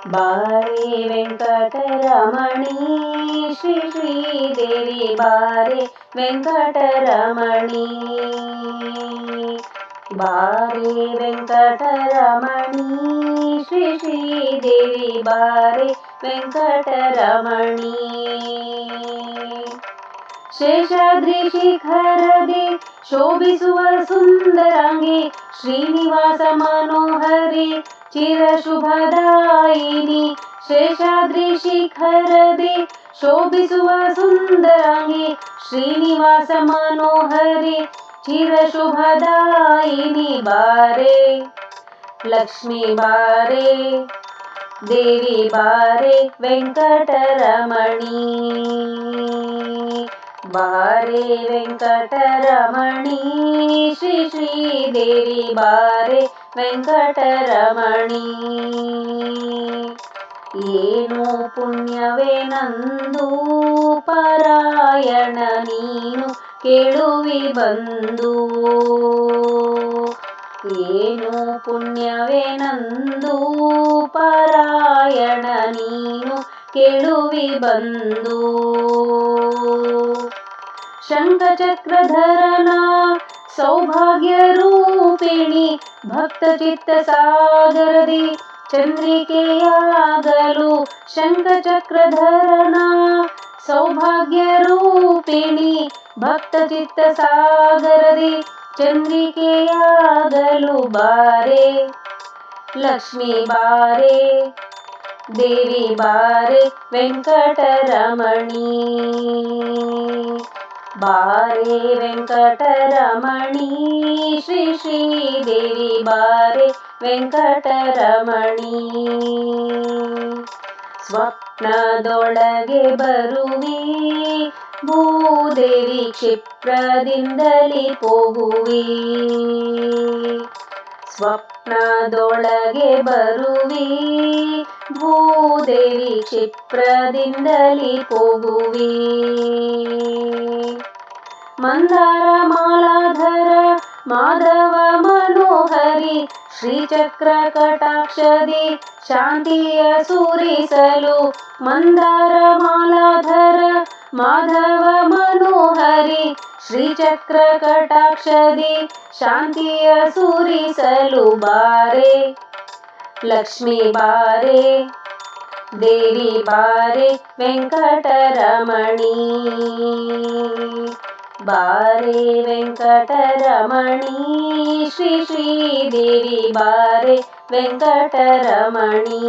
ಬಾರೆ ವೆಂಕಟರಮಣಿ ಶ್ರೀ ಶ್ರೀದೇವಿ ಬಾರೆ ವೆಂಕಟರಮಣಿ ಬಾರೆ ವೆಂಕಟರಮಣಿ ಶ್ರೀ ಶ್ರೀದೇವಿ ಬಾರೆ ವೆಂಕಟರಮಣಿ ಶೇಷಾದ್ರಿ ಶಿಖರದಿ ಶೋಭಿಸುವ ಸುಂದರಾಂಗಿ ಶ್ರೀನಿವಾಸ ಮನೋಹರಿ ಚಿರಶುಭದಾಯಿನಿ ಶೇಷಾದ್ರಿ ಶಿಖರದಿ ಶೋಭಿಸುವ ಸುಂದರಾಂಗಿ ಶ್ರೀನಿವಾಸ ಮನೋಹರಿ ಚಿರಶುಭದಾಯಿನಿ ಬಾರೆ ಲಕ್ಷ್ಮೀ ಬಾರೆ ದೇವಿ ಬಾರೆ ವೆಂಕಟರಮಣಿ ಬಾರೆ ವೆಂಕಟರಮಣಿ ಶ್ರೀ ಶ್ರೀದೇವಿ ಬಾರೆ ವೆಂಕಟರಮಣಿ ಏನು ಪುಣ್ಯವೇ ನಂದು ಪಾರಾಯಣ ನೀನು ಕೇಳುವಿ ಬಂದು ಏನು ಪುಣ್ಯವೇ ನಂದು ಪಾರಾಯಣ ನೀನು ಕೇಳುವಿ ಬಂದು ಶಂಖಚಕ್ರಧರನ ಸೌಭಾಗ್ಯ ರೂಪಿಣಿ ಭಕ್ತ ಚಿತ್ತ ಸಾಗರದಿ ಚಂದ್ರಿಕೆಯಾಗಲು ಶಂಖಚಕ್ರಧರನ ಸೌಭಾಗ್ಯ ರೂಪಿಣಿ ಭಕ್ತ ಚಿತ್ತ ಸಾಗರದಿ ಚಂದ್ರಿಕೆಯಾಗಲು ಬಾರೆ ಲಕ್ಷ್ಮೀ ಬಾರೆ ದೇವಿ ಬಾರೆ ವೆಂಕಟರಮಣಿ ಬಾರೆ ವೆಂಕಟರಮಣಿ ಶ್ರೀ ಶ್ರೀದೇವಿ ಬಾರೆ ವೆಂಕಟರಮಣಿ ಸ್ವಪ್ನದೊಳಗೆ ಬರುವಿ ಭೂದೇವಿ ಕ್ಷಿಪ್ರದಿಂದಲೇ ಹೋಗುವಿ ಸ್ವಪ್ನದೊಳಗೆ ಬರುವಿ ಭೂದೇವಿ ಕ್ಷಿಪ್ರದಿಂದಲೇ ಹೋಗುವಿ ಮಂದಾರ ಮಾಲಾಧರ ಮಾಧವ ಮನೋಹರಿ ಶ್ರೀಚಕ್ರ ಕಟಾಕ್ಷದಿ ಶಾಂತಿಯ ಸುರಿಸಲು ಮಂದಾರ ಮಾಲಾಧರ ಮಾಧವ ಮನೋಹರಿ ಶ್ರೀಚಕ್ರ ಕಟಾಕ್ಷದಿ ಶಾಂತಿಯ ಸುರಿಸಲು ಬಾರೆ ಲಕ್ಷ್ಮೀ ಬಾರೆ ದೇವಿ ಬಾರೆ ವೆಂಕಟರಮಣಿ ಬಾರೆ ವೆಂಕಟರಮಣಿ ಶ್ರೀ ಶ್ರೀದೇವಿ ಬಾರೆ ವೆಂಕಟರಮಣಿ